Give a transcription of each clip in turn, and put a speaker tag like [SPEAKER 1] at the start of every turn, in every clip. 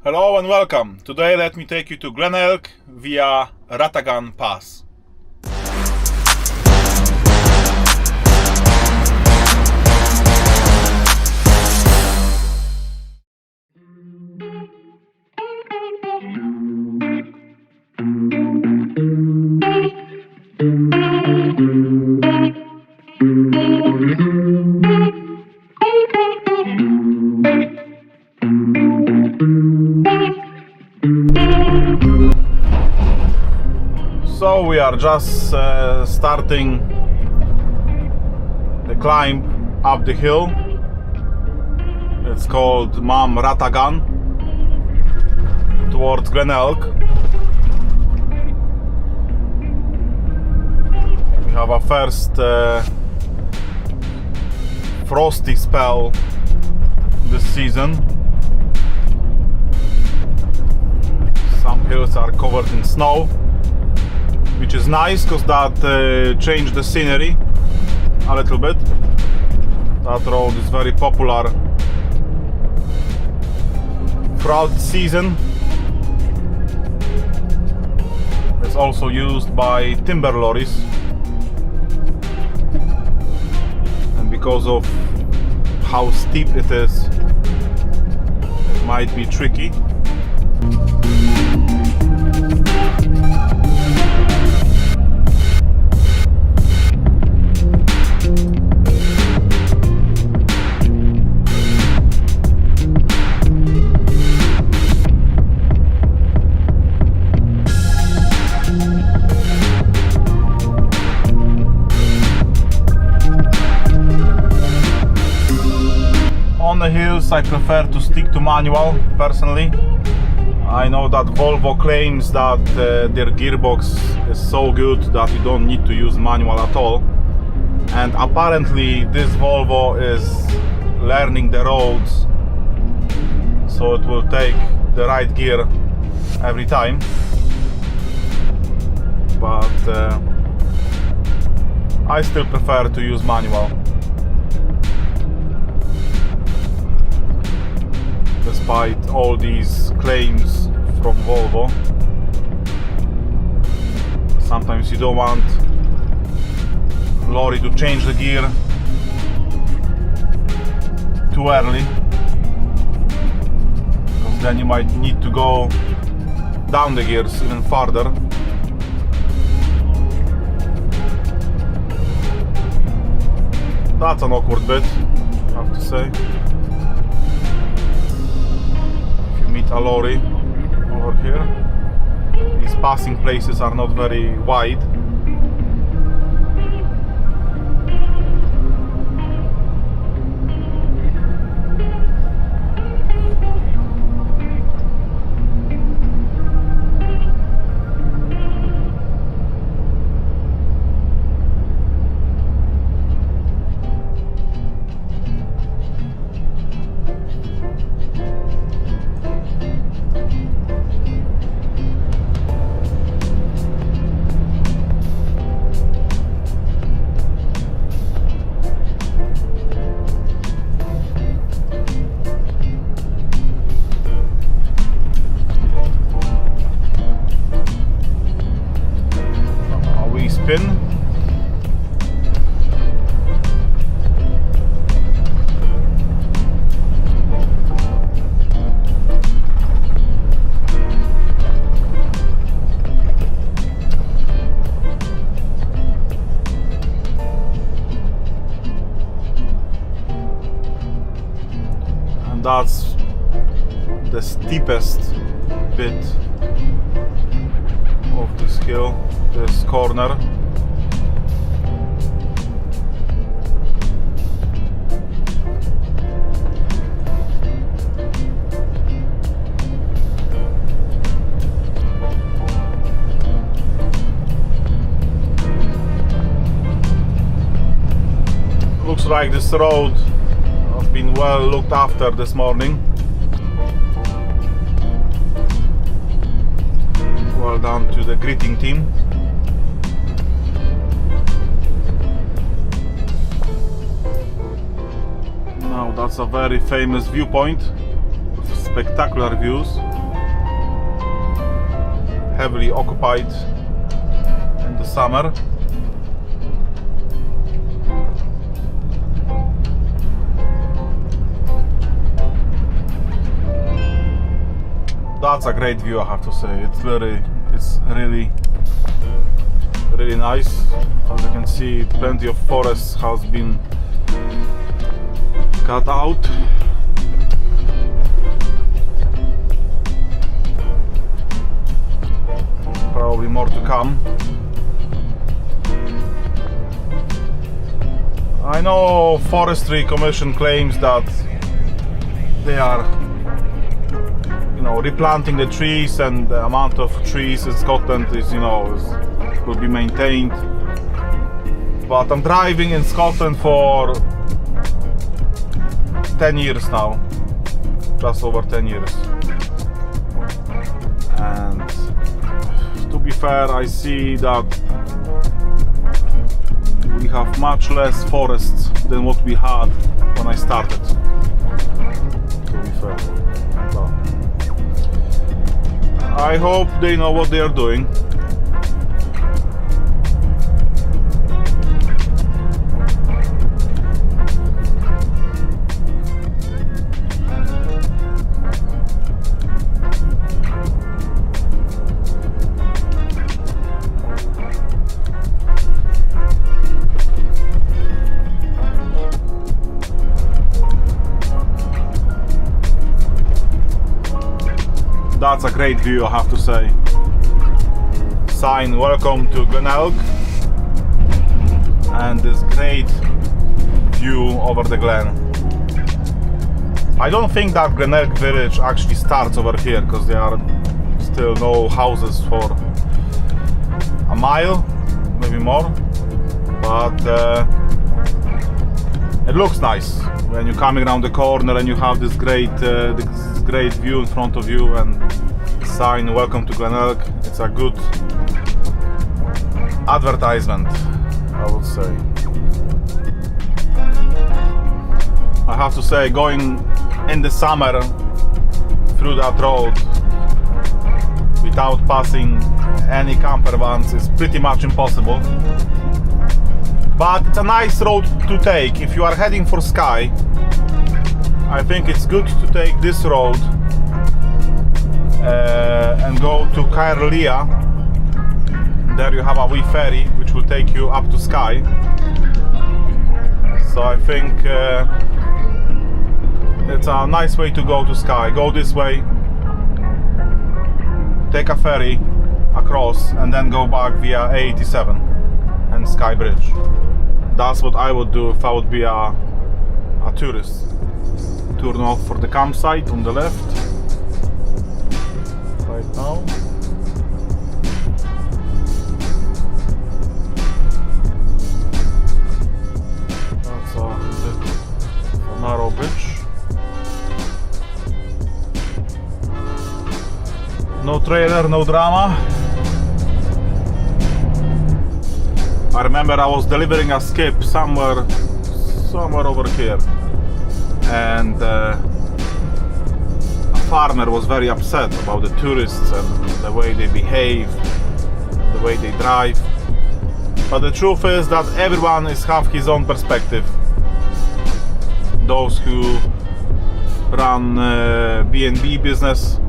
[SPEAKER 1] Hello and welcome. Today let me take you to Glenelg via Ratagan Pass. So we are just starting the climb up the hill. It's called Mam Ratagan towards Glenelg. We have a first frosty spell this season. Some hills are covered in snow, which is nice because that changed the scenery a little bit. That road is very popular throughout the season. It's also used by timber lorries, and because of how steep it is, it might be tricky. On the hills I prefer to stick to manual personally. I know that Volvo claims that their gearbox is so good that you don't need to use manual at all, and apparently this Volvo is learning the roads, so it will take the right gear every time. But I still prefer to use manual. Despite all these claims from Volvo, sometimes you don't want lorry to change the gear too early, because then you might need to go down the gears even farther. That's an awkward bit, I have to say. Meet a lorry over here. These passing places are not very wide. Spin. And that's the steepest bit of this hill, this corner. Looks like this road has been well looked after this morning. Well done to the gritting team. Now that's a very famous viewpoint, spectacular views, heavily occupied in the summer. That's a great view, I have to say. It's really nice. As you can see, plenty of forest has been cut out. Probably more to come. I know Forestry Commission claims that they are, you know, replanting the trees, and the amount of trees in Scotland is, you know, will be maintained. But I'm driving in Scotland for 10 years now, just over 10 years, and to be fair, I see that we have much less forests than what we had when I started, to be fair. But I hope they know what they are doing. That's a great view, I have to say. Sign, welcome to Glenelg, and this great view over the glen. I don't think that Glenelg village actually starts over here, because there are still no houses for a mile, maybe more, but it looks nice when you're coming around the corner and you have this great view in front of you, and sign welcome to Glenelg. It's a good advertisement, I would say. I have to say, going in the summer through that road without passing any camper vans is pretty much impossible. But it's a nice road to take. If you are heading for Skye, I think it's good to take this road and go to Caerlia. There you have a wee ferry which will take you up to Skye. So I think it's a nice way to go to Skye. Go this way, take a ferry across, and then go back via A87 and Skye Bridge. That's what I would do if I would be a tourist. Turn off for the campsite on the left right now. That's a bit of a narrow bridge. No trailer, no drama. I remember I was delivering a skip somewhere over here, and a farmer was very upset about the tourists and the way they behave, the way they drive. But the truth is that everyone have his own perspective. Those who run B&B business,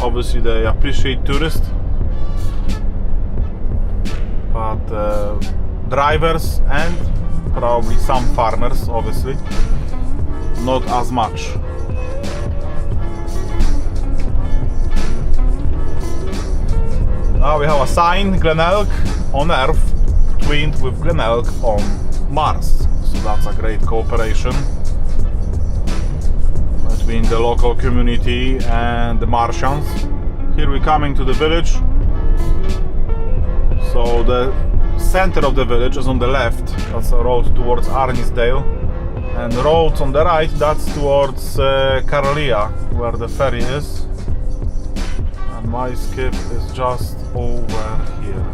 [SPEAKER 1] obviously they appreciate tourists, but drivers and probably some farmers, obviously, not as much. Now we have a sign, Glenelg on Earth, twinned with Glenelg on Mars. So that's a great cooperation between the local community and the Martians. Here we're coming to the village. So the center of the village is on the left. That's a road towards Arnisdale. And the road on the right, that's towards Caerlia, where the ferry is. And my skip is just over here.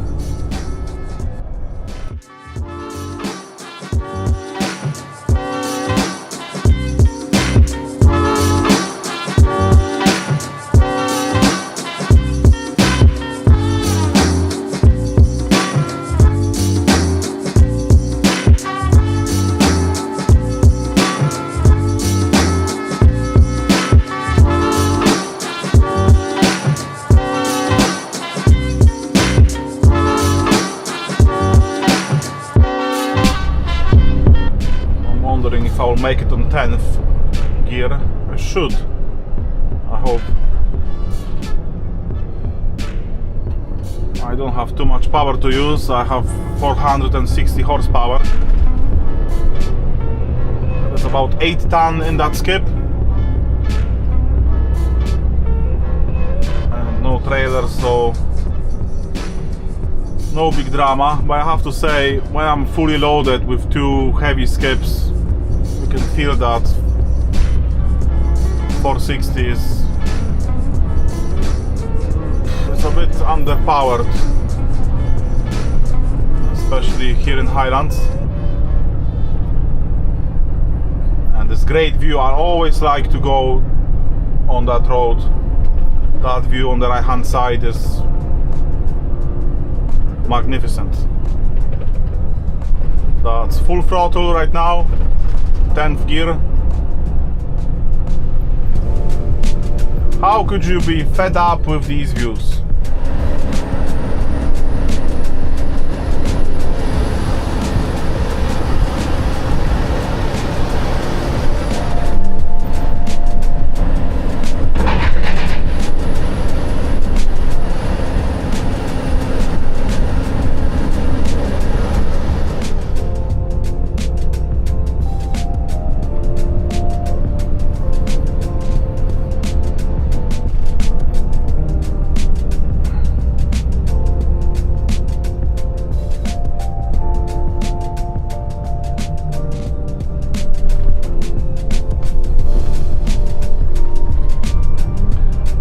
[SPEAKER 1] 10th gear. I should. I hope. I don't have too much power to use. I have 460 horsepower. There's about 8 ton in that skip. And no trailer, so no big drama. But I have to say, when I'm fully loaded with 2 heavy skips, you can feel that 460 is a bit underpowered, especially here in Highlands. And this great view, I always like to go on that road. That view on the right hand side is magnificent. That's full throttle right now, 10th gear. How could you be fed up with these views?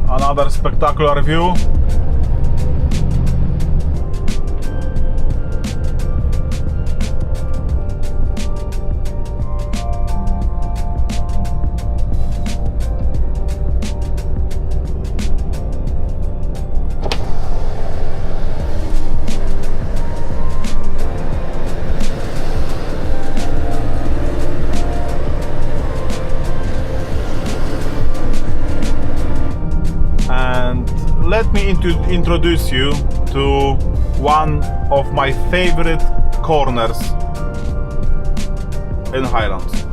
[SPEAKER 1] Another spectacular view. Let me introduce you to one of my favorite corners in Highlands.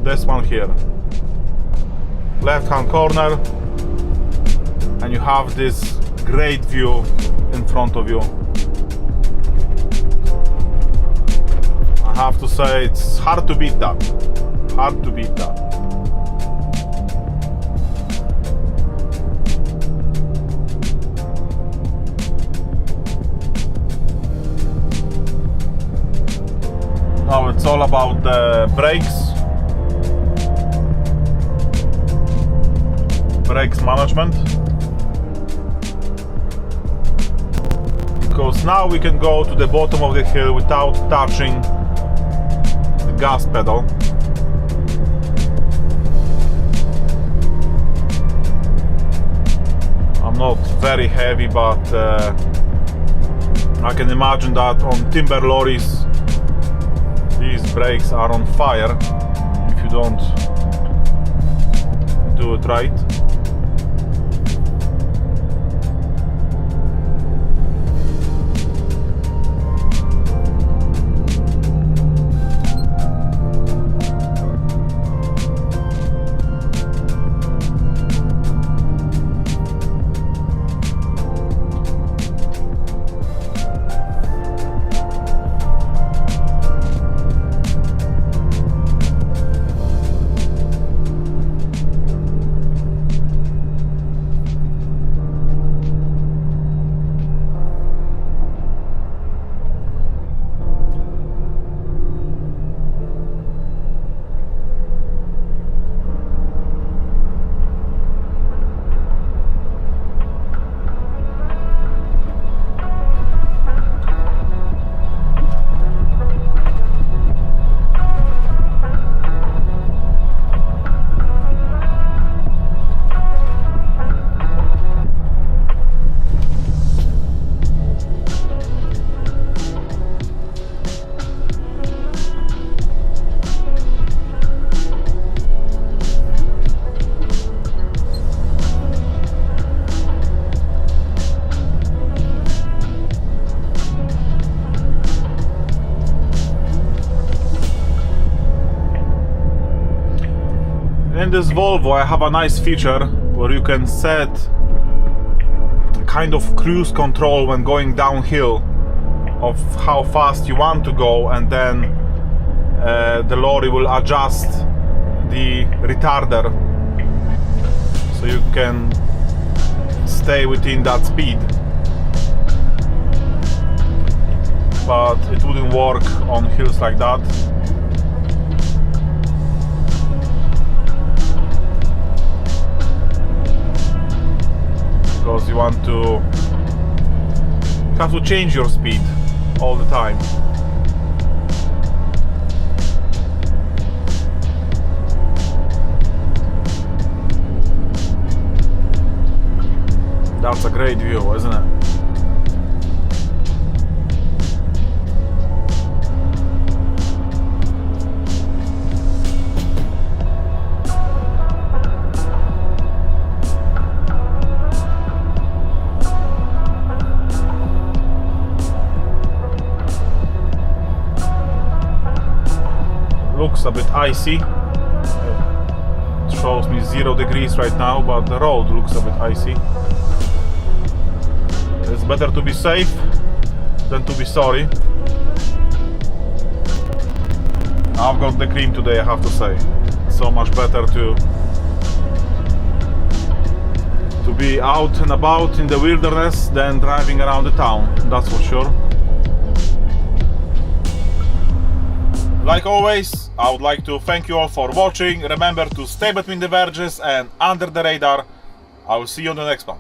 [SPEAKER 1] This one here. Left hand corner, and you have this great view in front of you. I have to say, it's hard to beat that. Hard to beat that. Now it's all about the brakes management, because now we can go to the bottom of the hill without touching the gas pedal. I'm not very heavy, but I can imagine that on timber lorries these brakes are on fire if you don't do it right. this Volvo I have a nice feature where you can set kind of cruise control when going downhill of how fast you want to go, and then the lorry will adjust the retarder so you can stay within that speed. But it wouldn't work on hills like that. Because you want to have to change your speed all the time. That's a great view, isn't it? Looks a bit icy. It shows me 0 degrees right now, but the road looks a bit icy. It's better to be safe than to be sorry. I've got the cream today, I have to say. It's so much better to be out and about in the wilderness than driving around the town, that's for sure. Like always, I would like to thank you all for watching. Remember to stay between the verges and under the radar. I will see you on the next one.